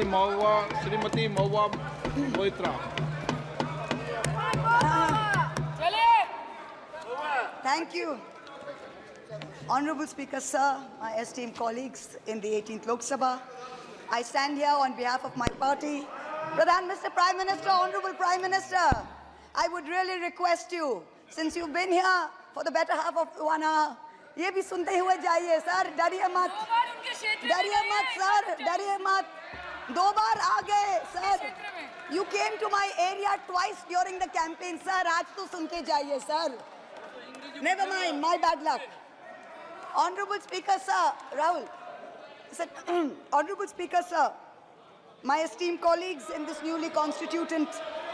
Shrimati Mahua Moitra. Thank you. Honorable Speaker, sir, my esteemed colleagues in the 18th Lok Sabha, I stand here on behalf of my party. Mr. Prime Minister, Honorable Prime Minister, I would really request you, since you've been here for the better half of 1 hour, ये भी सुनते हुए जाइए sir, डरिए मत sir, डरिए मत, 2 बार आ गए sir. You came to my area twice during the campaign, sir. आज तो सुन के जाइए sir. Never mind, my bad luck. Honorable Speaker, sir, Rahul, said, Honorable Speaker, sir, my esteemed colleagues in this newly constituted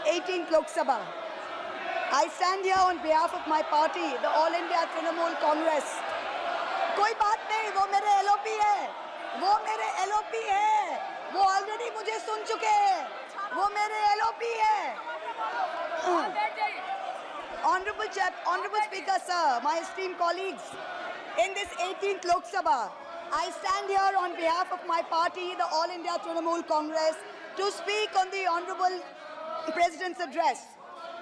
18th Lok Sabha, I stand here on behalf of my party, the All India Trinamool Congress. कोई बात नहीं, वो मेरे LOP है, वो already मुझे सुन चुके हैं, वो मेरे LOP है. Honorable Speaker, sir, my esteemed colleagues, in this 18th Lok Sabha, I stand here on behalf of my party, the All India Trinamool Congress, to speak on the Honorable President's address.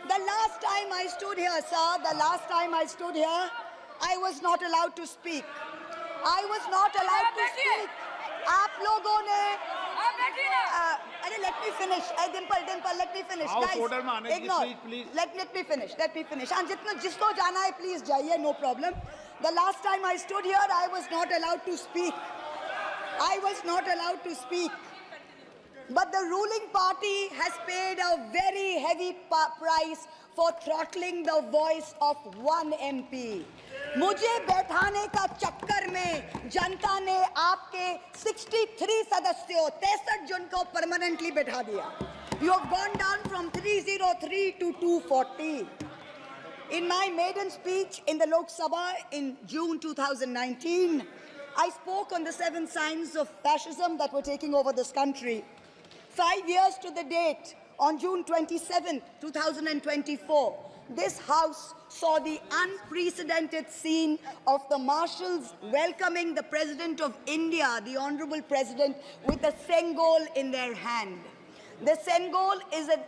The last time I stood here, sir, I was not allowed to speak. आप लोगों ने अरे let me finish. Dimple, let me finish. Guys, ignore. Let me finish. हाँ, जिसको जाना है, please जाइए, no problem. The last time I stood here, I was not allowed to speak. But the ruling party has paid a very heavy price for throttling the voice of one MP. मुझे बैठाने का चक्कर में जनता ने आपके 63 सदस्यों 63 जन को परमानेंटली बैठा दिया. You have gone down from 303 to 240. In my maiden speech in the Lok Sabha in June 2019, I spoke on the 7 signs of fascism that were taking over this country. 5 years to the date, on June 27, 2024, this House saw the unprecedented scene of the marshals welcoming the President of India, the Honorable President, with a Sengol in their hand. The Sengol is a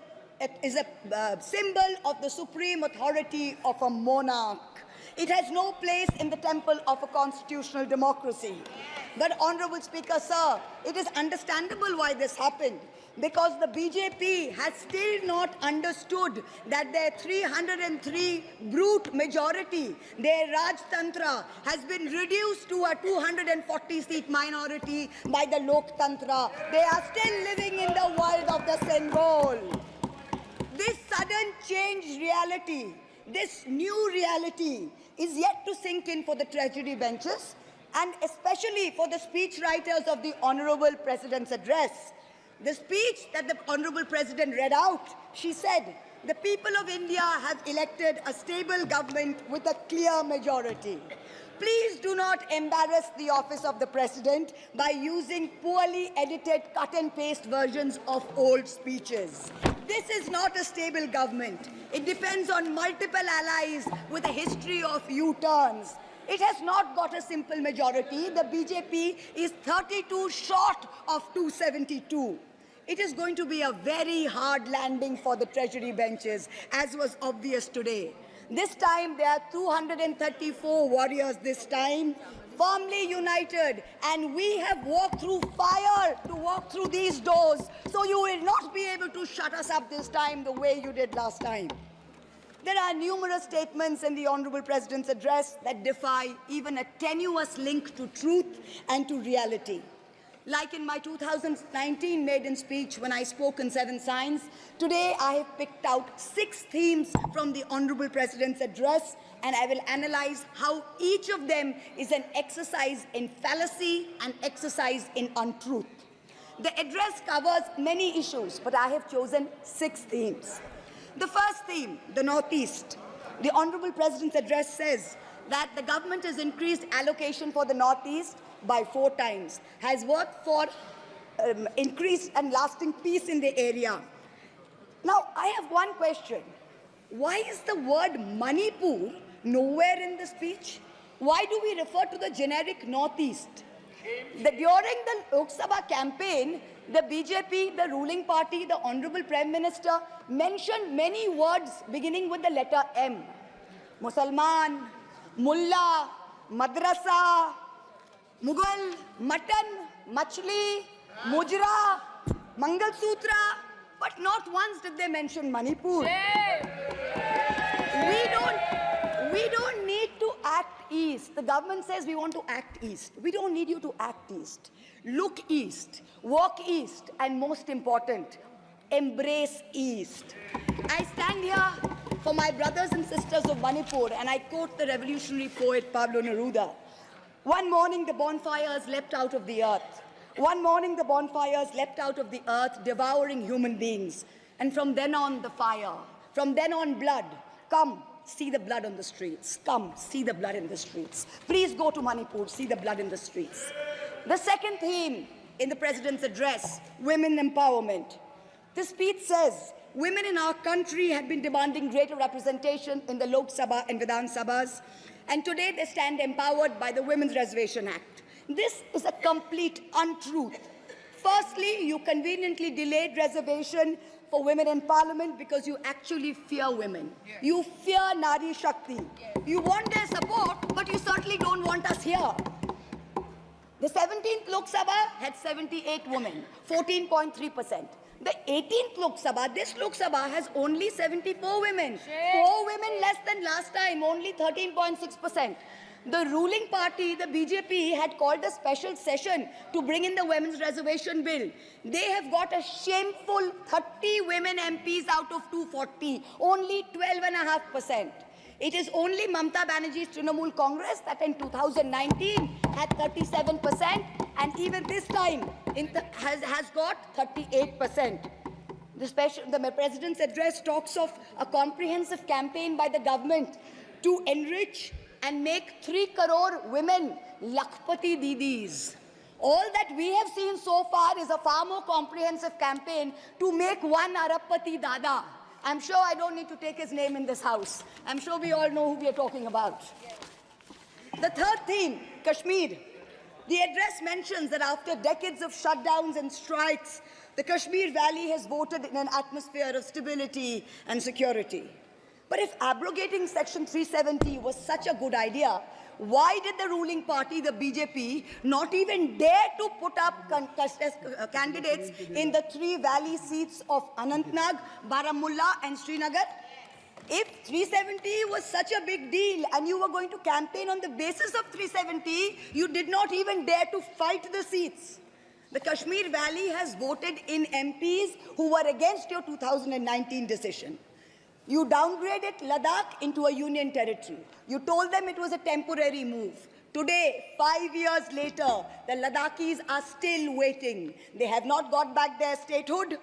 symbol of the supreme authority of a monarch. It has no place in the temple of a constitutional democracy. But, Honorable Speaker, sir, it is understandable why this happened. Because the BJP has still not understood that their 303 brute majority, their Rajtantra, has been reduced to a 240-seat minority by the Loktantra. They are still living in the world of the Sengol. This sudden changed reality, this new reality, is yet to sink in for the treasury benches, and especially for the speech writers of the Honorable President's address. The speech that the Honorable President read out, she said, the people of India have elected a stable government with a clear majority. Please do not embarrass the office of the President by using poorly edited cut and paste versions of old speeches. This is not a stable government. It depends on multiple allies with a history of U-turns. It has not got a simple majority. The BJP is 32 short of 272. It is going to be a very hard landing for the treasury benches, as was obvious today. This time, there are 234 warriors this time, firmly united, and we have walked through fire to walk through these doors, so you will not be able to shut us up this time the way you did last time. There are numerous statements in the Honorable President's address that defy even a tenuous link to truth and to reality. Like in my 2019 maiden speech when I spoke in 7 signs, today I have picked out 6 themes from the Honorable President's address, and I will analyze how each of them is an exercise in fallacy and exercise in untruth. The address covers many issues, but I have chosen 6 themes. The first theme, the Northeast. The Honorable President's address says that the government has increased allocation for the Northeast by 4 times, has worked for increased and lasting peace in the area. Now, I have one question. Why is the word Manipur nowhere in the speech? Why do we refer to the generic Northeast? During the Lok Sabha campaign, the BJP, the ruling party, the Honorable Prime Minister mentioned many words beginning with the letter M. Musalman, Mullah, Madrasa, Mughal, Mutton, Machli, Mujra, Mangal Sutra, but not once did they mention Manipur. We don't need to act east. The government says we want to act east. We don't need you to act east. Look east, walk east, and most important, embrace east. I stand here for my brothers and sisters of Manipur, and I quote the revolutionary poet Pablo Neruda. One morning the bonfires leapt out of the earth. One morning the bonfires leapt out of the earth, devouring human beings. And from then on, the fire. From then on, blood. Come, see the blood on the streets. Come, see the blood in the streets. Please go to Manipur, see the blood in the streets. The second theme in the President's address, women empowerment. The speech says, women in our country have been demanding greater representation in the Lok Sabha and Vidhan Sabhas, and today they stand empowered by the Women's Reservation Act. This is a complete untruth. Firstly, you conveniently delayed reservation for women in parliament because you actually fear women. Yes. You fear Nari Shakti. Yes. You want their support, but you certainly don't want us here. The 17th Lok Sabha had 78 women, 14.3%. The 18th Lok Sabha, this Lok Sabha has only 74 women. Shit. 4 women less than last time, only 13.6%. The ruling party, the BJP, had called a special session to bring in the Women's Reservation Bill. They have got a shameful 30 women MPs out of 240, only 12.5%. It is only Mamata Banerjee's Trinamool Congress that in 2019 had 37%, and even this time has got 38%. The President's address talks of a comprehensive campaign by the government to enrich and make 3 crore women Lakhpati Didis. All that we have seen so far is a far more comprehensive campaign to make 1 Arabpati Dada. I'm sure I don't need to take his name in this house. I'm sure we all know who we are talking about. The third theme, Kashmir. The address mentions that after decades of shutdowns and strikes, the Kashmir Valley has voted in an atmosphere of stability and security. But if abrogating Section 370 was such a good idea, why did the ruling party, the BJP, not even dare to put up candidates in the 3 valley seats of Anantnag, Baramulla and Srinagar? If 370 was such a big deal and you were going to campaign on the basis of 370, you did not even dare to fight the seats. The Kashmir Valley has voted in MPs who were against your 2019 decision. You downgraded Ladakh into a union territory. You told them it was a temporary move. Today, 5 years later, the Ladakhis are still waiting. They have not got back their statehood.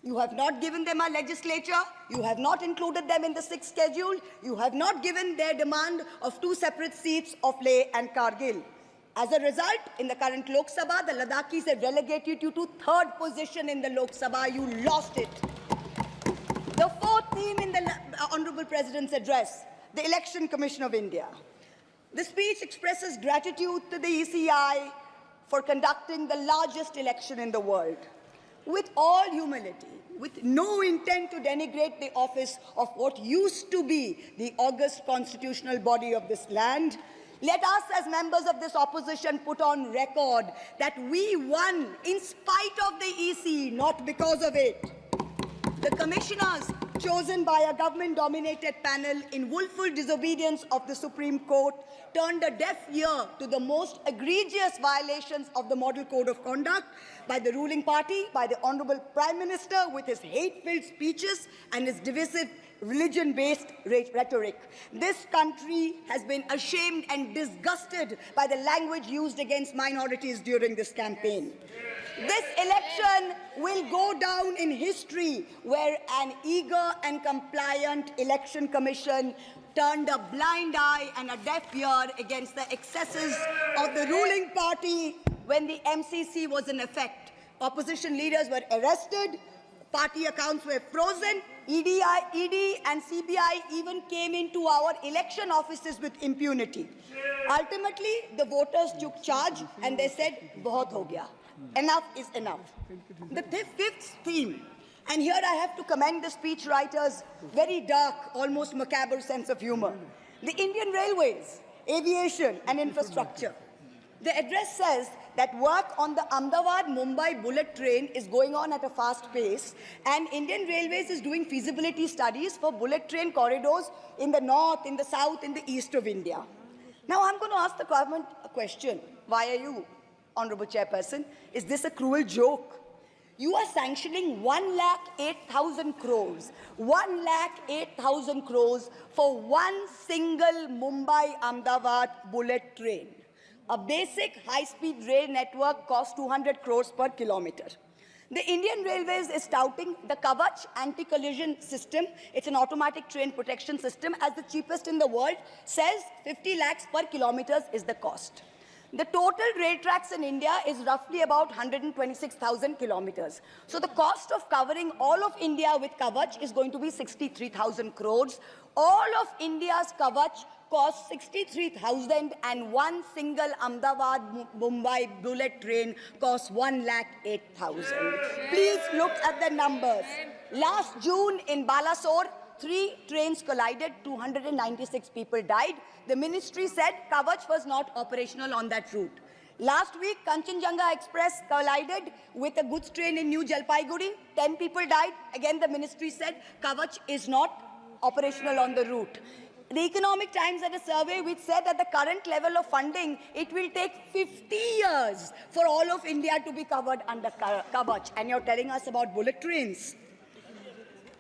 You have not given them a legislature. You have not included them in the 6th schedule. You have not given their demand of 2 separate seats of Leh and Kargil. As a result, in the current Lok Sabha, the Ladakhis have relegated you to 3rd position in the Lok Sabha. You lost it. The fourth theme in the Honorable President's address, the Election Commission of India. The speech expresses gratitude to the ECI for conducting the largest election in the world. With all humility, with no intent to denigrate the office of what used to be the august constitutional body of this land, let us as members of this opposition put on record that we won in spite of the EC, not because of it. The commissioners chosen by a government-dominated panel in willful disobedience of the Supreme Court turned a deaf ear to the most egregious violations of the Model Code of Conduct by the ruling party, by the Honorable Prime Minister with his hate-filled speeches and his divisive religion-based rhetoric. This country has been ashamed and disgusted by the language used against minorities during this campaign. This election will go down in history where an eager and compliant election commission turned a blind eye and a deaf ear against the excesses of the ruling party when the MCC was in effect. Opposition leaders were arrested, Party accounts were frozen. ED and CBI even came into our election offices with impunity. Ultimately, the voters took charge and they said, "Bahut ho gaya. Enough is enough." The fifth theme, and here I have to commend the speechwriter's very dark, almost macabre sense of humor. The Indian Railways, aviation and infrastructure. The address says that work on the Ahmedabad-Mumbai bullet train is going on at a fast pace, and Indian Railways is doing feasibility studies for bullet train corridors in the north, in the south, in the east of India. Now I'm going to ask the government a question. Why are you, Honorable Chairperson? Is this a cruel joke? You are sanctioning 1,08,000 crores, 1,08,000 crores for one single Mumbai-Ahmedabad bullet train. A basic high-speed rail network costs 200 crores per kilometer. The Indian Railways is touting the Kavach anti-collision system. It's an automatic train protection system as the cheapest in the world, says 50 lakhs per kilometer is the cost. The total rail tracks in India is roughly about 126,000 kilometers. So the cost of covering all of India with Kavach is going to be 63,000 crores. All of India's Kavach costs 63,000, and one single Ahmedabad-Mumbai bullet train costs 1,08,000. Please look at the numbers. Last June in Balasore, 3 trains collided, 296 people died. The ministry said Kavach was not operational on that route. Last week, Kanchenjunga Express collided with a goods train in New Jalpaiguri. 10 people died. Again, the ministry said Kavach is not operational on the route. The Economic Times had a survey which said at the current level of funding, it will take 50 years for all of India to be covered under Kavach. And you're telling us about bullet trains.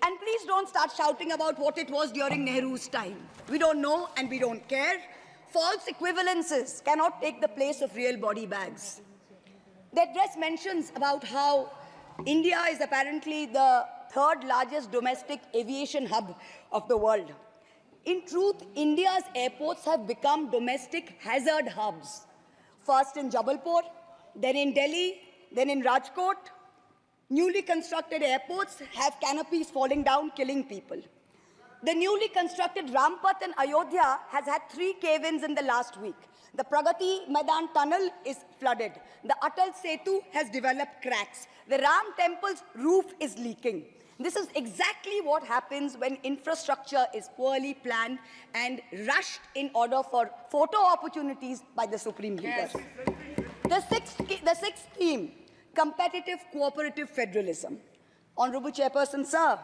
And please don't start shouting about what it was during Nehru's time. We don't know and we don't care. False equivalences cannot take the place of real body bags. The address mentions about how India is apparently the third largest domestic aviation hub of the world. In truth, India's airports have become domestic hazard hubs. First in Jabalpur, then in Delhi, then in Rajkot. Newly constructed airports have canopies falling down, killing people. The newly constructed Rampath in Ayodhya has had 3 cave-ins in the last week. The Pragati Maidan tunnel is flooded. The Atal Setu has developed cracks. The Ram temple's roof is leaking. This is exactly what happens when infrastructure is poorly planned and rushed in order for photo opportunities by the supreme leaders. The sixth theme, competitive cooperative federalism. Honorable Chairperson, sir,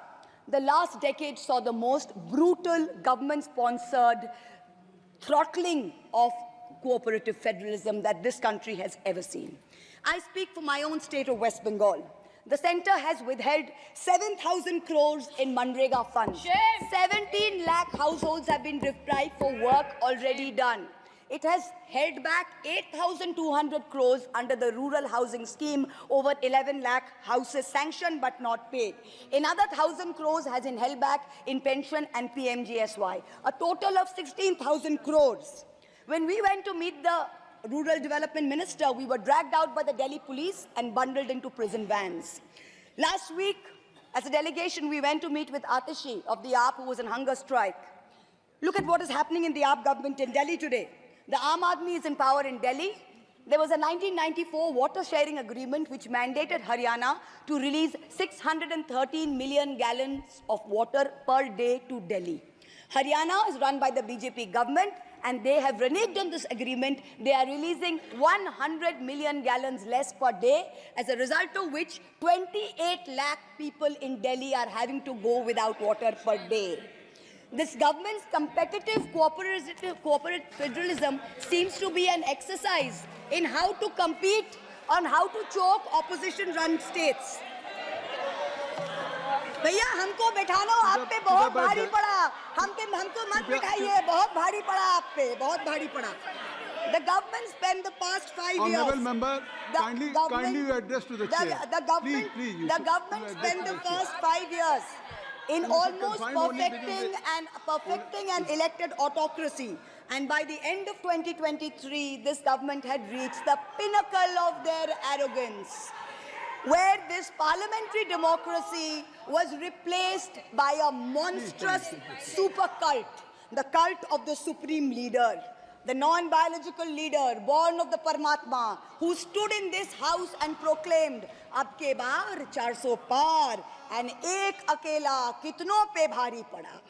the last decade saw the most brutal government-sponsored throttling of cooperative federalism that this country has ever seen. I speak for my own state of West Bengal. The centre has withheld 7,000 crores in Manrega funds. 17 lakh households have been deprived for work already done. It has held back 8,200 crores under the rural housing scheme, over 11 lakh houses sanctioned but not paid. Another 1,000 crores has been held back in pension and PMGSY. A total of 16,000 crores. When we went to meet the Rural Development Minister, we were dragged out by the Delhi police and bundled into prison vans. Last week, as a delegation, we went to meet with Atishi of the AAP, who was on hunger strike. Look at what is happening in the AAP government in Delhi today. The Aam Aadmi is in power in Delhi. There was a 1994 water sharing agreement which mandated Haryana to release 613 million gallons of water per day to Delhi. Haryana is run by the BJP government, and they have reneged on this agreement. They are releasing 100 million gallons less per day, as a result of which 28 lakh people in Delhi are having to go without water per day. This government's competitive cooperative federalism seems to be an exercise in how to compete on how to choke opposition-run states. भैया हमको बैठाना आप पे बहुत भारी पड़ा, हमको मत बिठाइए, बहुत भारी पड़ा आप पे, बहुत भारी पड़ा. The government spent the past 5 years. Honourable member, kindly address to the chair. The government spent the first 5 years in almost perfecting an elected autocracy. And by the end of 2023, this government had reached the pinnacle of their arrogance. where this parliamentary democracy was replaced by a monstrous super cult, the cult of the supreme leader, the non-biological leader, born of the Paramatma, who stood in this house and proclaimed, "Ab ke baar 400 par, and ek akela kitno pe bhari pada."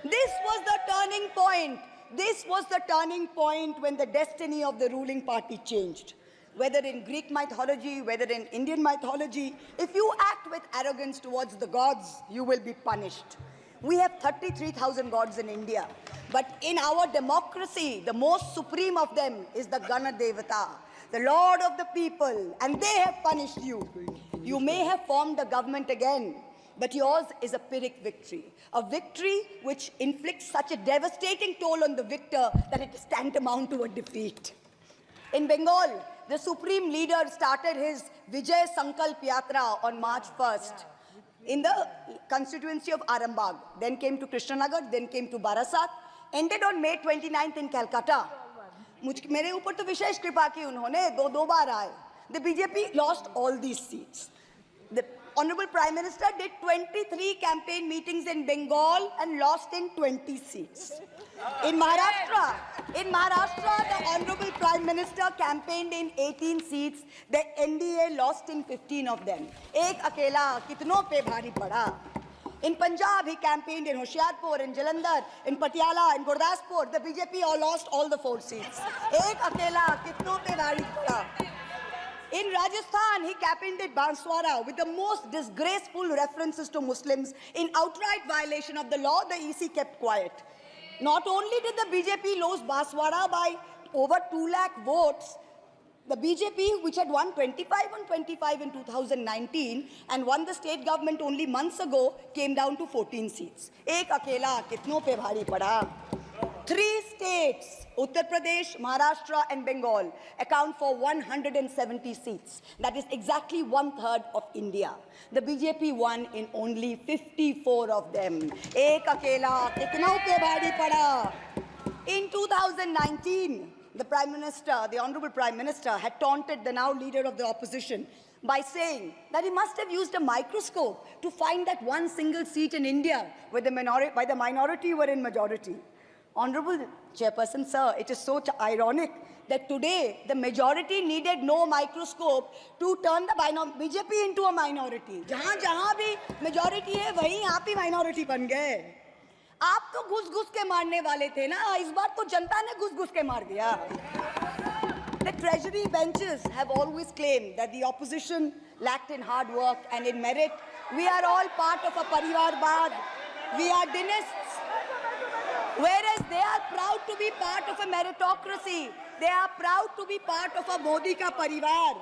This was the turning point. This was the turning point when the destiny of the ruling party changed. Whether in Greek mythology, whether in Indian mythology, if you act with arrogance towards the gods, you will be punished. We have 33,000 gods in India. But in our democracy, the most supreme of them is the Gana Devata, the Lord of the people, and they have punished you. You may have formed a government again, but yours is a Pyrrhic victory, a victory which inflicts such a devastating toll on the victor that it is tantamount to a defeat. In Bengal, the supreme leader started his Vijay Sankalp Yatra on March 1st in the constituency of Arambagh, then came to Krishnanagar, then came to Barasat, ended on May 29th in Calcutta. मेरे ऊपर तो विशेष कृपा की उन्होंने दो बार आए. The BJP lost all these seats. The Honorable Prime Minister did 23 campaign meetings in Bengal and lost in 20 seats. In Maharashtra, the Honorable Prime Minister campaigned in 18 seats. The NDA lost in 15 of them. Ek akela kitno pe bhari pada. In Punjab, he campaigned in Hoshiarpur, in Jalandhar, in Patiala, in Gurdaspur. The BJP all lost all the 4 seats. Ek akela kitno pe bhari pada. In Rajasthan, he campaigned at Banswara with the most disgraceful references to Muslims. In outright violation of the law, the EC kept quiet. Not only did the BJP lose Banswara by over 2 lakh votes, the BJP, which had won 25 on 25 in 2019 and won the state government only months ago, came down to 14 seats. Ek akela kitno pe bhari pada. 3 states, Uttar Pradesh, Maharashtra and Bengal, account for 170 seats. That is exactly 1/3 of India. The BJP won in only 54 of them. Ek akela kitno pe bhari pada. In 2019, the Prime Minister, the Honorable Prime Minister, had taunted the now leader of the opposition by saying that he must have used a microscope to find that one single seat in India where the minority were in majority. Honorable Chairperson, sir, it is so ironic that today the majority needed no microscope to turn the BJP into a minority. जहाँ भी majority है, वहीं आप ही minority बन गए. आप तो घुस-घुस के मारने वाले थे ना, इस बार तो जनता ने घुस-घुस के मार दिया. The treasury benches have always claimed that the opposition lacked in hard work and in merit. We are all part of a Parivarvad. We are dynasts. Whereas they are proud to be part of a meritocracy. They are proud to be part of a Modi ka parivar.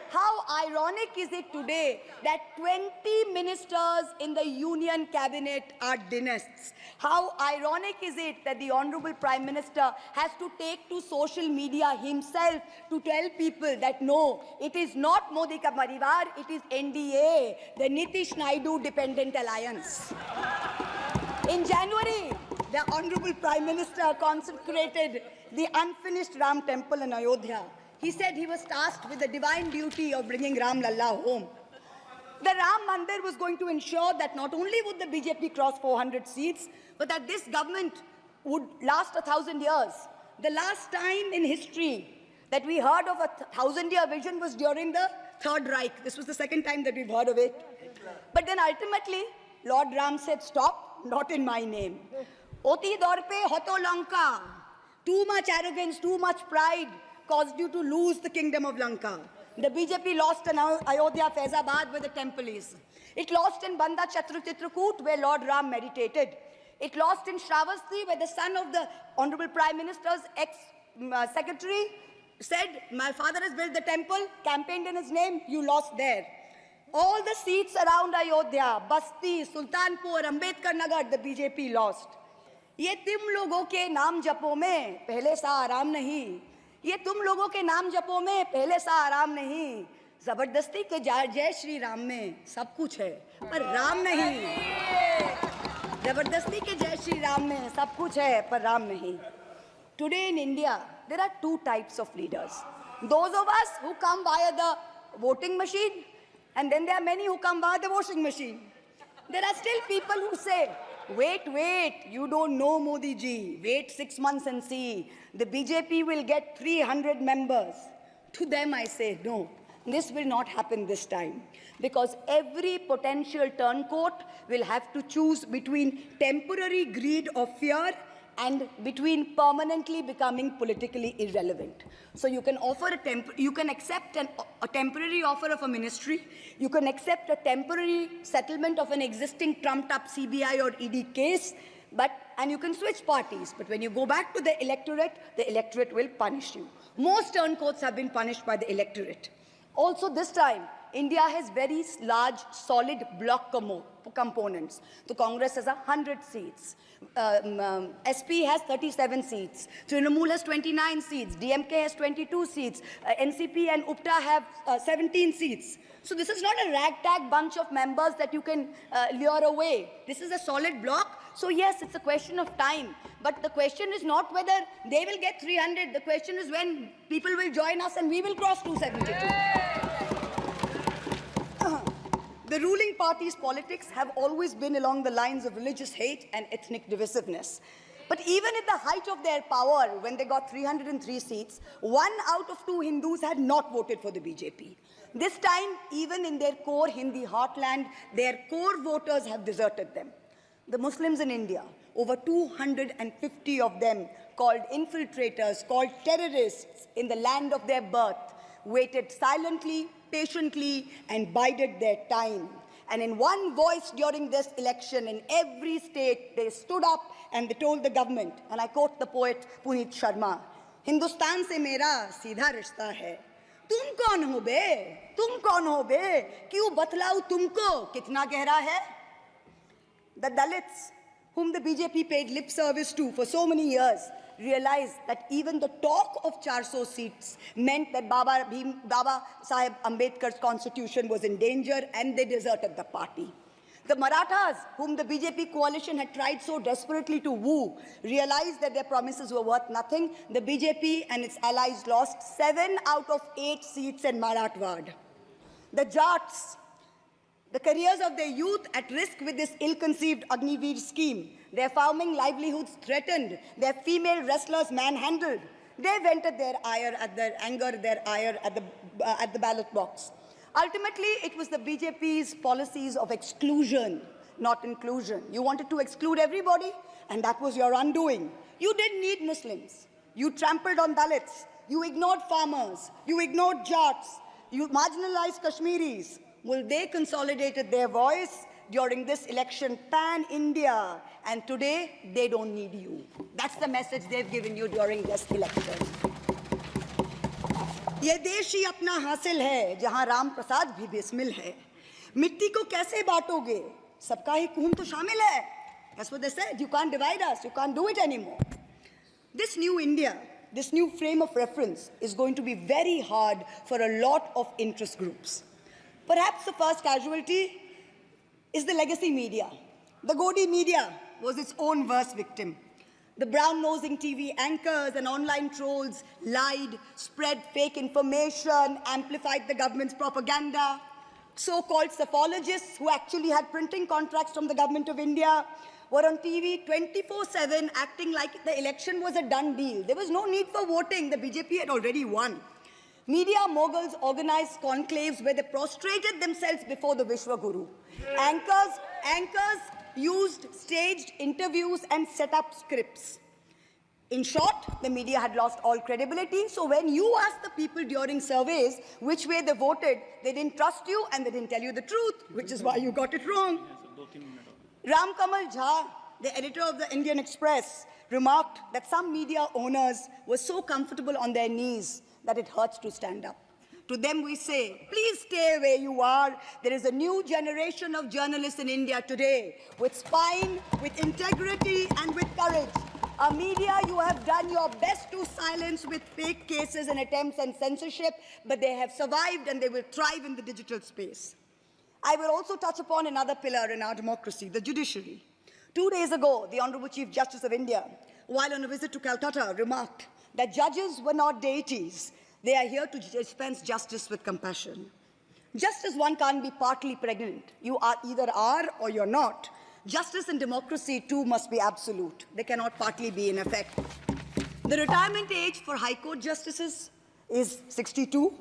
How ironic is it today that 20 ministers in the union cabinet are dynasts? How ironic is it that the Honorable Prime Minister has to take to social media himself to tell people that no, it is not Modi ka parivar, it is NDA, the Nitish Naidu Dependent Alliance. In January, the Honorable Prime Minister consecrated the unfinished Ram temple in Ayodhya. He said he was tasked with the divine duty of bringing Ram Lalla home. The Ram Mandir was going to ensure that not only would the BJP cross 400 seats, but that this government would last 1,000 years. The last time in history that we heard of a 1,000-year vision was during the Third Reich. This was the second time that we've heard of it. But then ultimately, Lord Ram said, stop, not in my name. Oti dorpe hoto Lanka. Too much arrogance, too much pride caused you to lose the kingdom of Lanka. The BJP lost in Ayodhya, Faizabad, where the temple is. It lost in Banda Chitrakoot, where Lord Ram meditated. It lost in Shravasti, where the son of the Honorable Prime Minister's ex-secretary said, my father has built the temple, campaigned in his name, you lost there. All the seats around Ayodhya, Basti, Sultanpur, Ambedkar Nagar, the BJP lost. ये तुम लोगों के नाम जपों में पहले सा आराम नहीं. ये तुम लोगों के नाम जपों में पहले सा आराम नहीं. जबरदस्ती के जय श्री राम में सब कुछ है, पर राम नहीं. जबरदस्ती के जय श्री राम में सब कुछ है, पर राम नहीं. Today in India, there are 2 types of leaders. Those of us who come via the voting machine, And then there are many who come via the washing machine. There are still people who say, wait, you don't know Modi ji. Wait 6 months and see. The BJP will get 300 members. To them I say, no, this will not happen this time. Because every potential turncoat will have to choose between temporary greed or fear and between permanently becoming politically irrelevant. So you can offer you can accept a temporary offer of a ministry, you can accept a temporary settlement of an existing trumped-up CBI or ED case, and you can switch parties. But when you go back to the electorate will punish you. Most turncoats have been punished by the electorate. Also this time, India has very large, solid bloc components. The Congress has 100 seats. SP has 37 seats. Trinamool has 29 seats. DMK has 22 seats. NCP and UPTA have 17 seats. So this is not a ragtag bunch of members that you can lure away. This is a solid bloc. So yes, it's a question of time. But the question is not whether they will get 300. The question is when people will join us and we will cross 272. The ruling party's politics have always been along the lines of religious hate and ethnic divisiveness. But even at the height of their power, when they got 303 seats, 1 out of 2 Hindus had not voted for the BJP. This time, even in their core Hindi heartland, their core voters have deserted them. The Muslims in India, over 250 of them, called infiltrators, called terrorists in the land of their birth, waited silently, patiently, and bided their time. And in one voice during this election, in every state, they stood up and they told the government, and I quote the poet Puneet Sharma, "Hindustan se mera seedha rishta hai. Tum kaun ho be? Tum kaun ho be? Kyun batlau tumko? Kitna gehra hai?" The Dalits, whom the BJP paid lip service to for so many years, realized that even the talk of 400 seats meant that Baba Sahib Ambedkar's constitution was in danger, and they deserted the party. The Marathas, whom the BJP coalition had tried so desperately to woo, realized that their promises were worth nothing. The BJP and its allies lost 7 out of 8 seats in Marathwad. The Jats, the careers of their youth at risk with this ill-conceived Agniveer scheme, their farming livelihoods threatened, their female wrestlers manhandled. They vented their ire at the ballot box. Ultimately, it was the BJP's policies of exclusion, not inclusion. You wanted to exclude everybody, and that was your undoing. You didn't need Muslims. You trampled on Dalits. You ignored farmers. You ignored Jats. You marginalized Kashmiris. Well, they consolidated their voice during this election pan-India, and today they don't need you. That's the message they've given you during this election. ये देश ही अपना हासिल है जहां राम प्रसाद भी बिस्मिल है. मिट्टी को कैसे बांटोगे? सबका ही खून तो शामिल है. That's what they said. You can't divide us. You can't do it anymore. This new India, this new frame of reference is going to be very hard for a lot of interest groups. Perhaps the first casualty is the legacy media. The Godi media was its own worst victim. The brown-nosing TV anchors and online trolls lied, spread fake information, amplified the government's propaganda. So-called psephologists who actually had printing contracts from the government of India were on TV 24/7 acting like the election was a done deal. There was no need for voting. The BJP had already won. Media moguls organized conclaves where they prostrated themselves before the Vishwa Guru. Anchors used staged interviews and set up scripts. In short, the media had lost all credibility. So when you asked the people during surveys which way they voted, they didn't trust you and they didn't tell you the truth, which is why you got it wrong. Ram Kamal Jha, the editor of the Indian Express, remarked that some media owners were so comfortable on their knees that it hurts to stand up. To them we say, please stay where you are. There is a new generation of journalists in India today with spine, with integrity, and with courage. A media you have done your best to silence with fake cases and attempts and censorship, but they have survived and they will thrive in the digital space. I will also touch upon another pillar in our democracy, the judiciary. 2 days ago, the Honorable Chief Justice of India, while on a visit to Calcutta, remarked that judges were not deities. They are here to dispense justice with compassion. Just as one can't be partly pregnant, you either are or you're not, justice and democracy too must be absolute. They cannot partly be in effect. The retirement age for High Court justices is 62,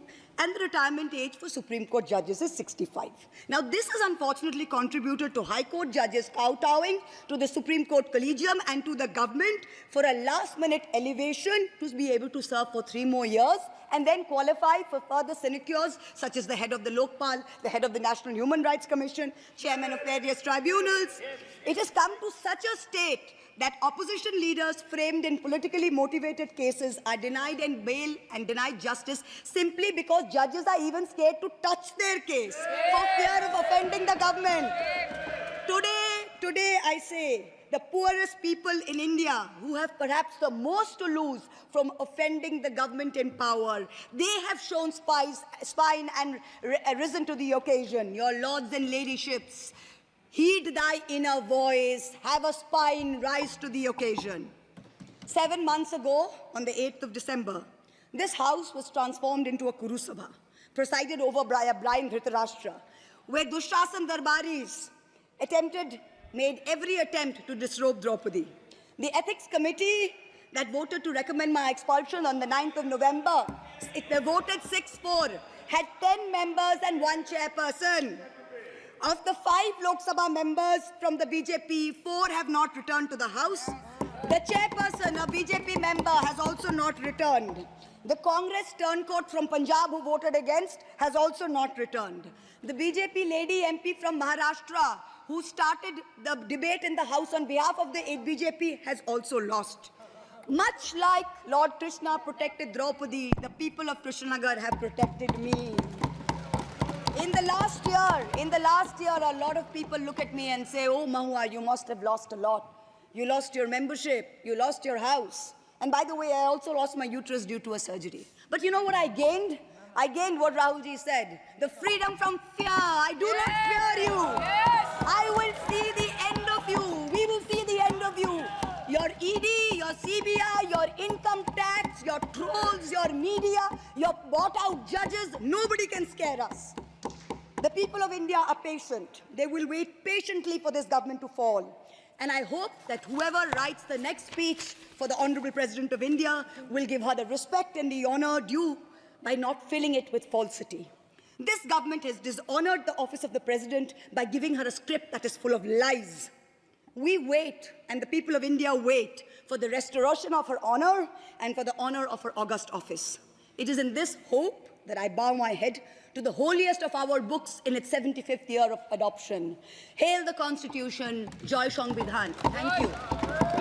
and the retirement age for Supreme Court judges is 65. Now, this has unfortunately contributed to High Court judges kowtowing to the Supreme Court Collegium and to the government for a last-minute elevation to be able to serve for 3 more years and then qualify for further sinecures, such as the head of the Lokpal, the head of the National Human Rights Commission, chairman of various tribunals. It has come to such a state that opposition leaders framed in politically motivated cases are denied and bail and denied justice simply because judges are even scared to touch their case for fear of offending the government. Today I say, the poorest people in India who have perhaps the most to lose from offending the government in power, they have shown spine and risen to the occasion. Your lords and ladyships, heed thy inner voice, have a spine, rise to the occasion. 7 months ago, on the 8th of December, this house was transformed into a Kurusabha, presided over by a blind Dhritarashtra, where Dushrasan Darbaris made every attempt to disrobe Draupadi. The ethics committee that voted to recommend my expulsion on the 9th of November, they voted 6-4, had 10 members and 1 chairperson. Of the 5 Lok Sabha members from the BJP, 4 have not returned to the House. The chairperson, a BJP member, has also not returned. The Congress turncoat from Punjab who voted against has also not returned. The BJP lady MP from Maharashtra who started the debate in the House on behalf of the BJP has also lost. Much like Lord Krishna protected Draupadi, the people of Krishnanagar have protected me. In the last year, a lot of people look at me and say, oh, Mahua, you must have lost a lot. You lost your membership, you lost your house. And by the way, I also lost my uterus due to a surgery. But you know what I gained? I gained what Rahulji said, the freedom from fear. I do not fear you. I will see the end of you. We will see the end of you. Your ED, your CBI, your income tax, your trolls, your media, your bought-out judges, nobody can scare us. The people of India are patient. They will wait patiently for this government to fall. And I hope that whoever writes the next speech for the Honorable President of India will give her the respect and the honor due by not filling it with falsity. This government has dishonored the office of the President by giving her a script that is full of lies. We wait, and the people of India wait, for the restoration of her honor and for the honor of her august office. It is in this hope that I bow my head to the holiest of our books in its 75th year of adoption. Hail the Constitution, Joy Sangvidhan. Thank you.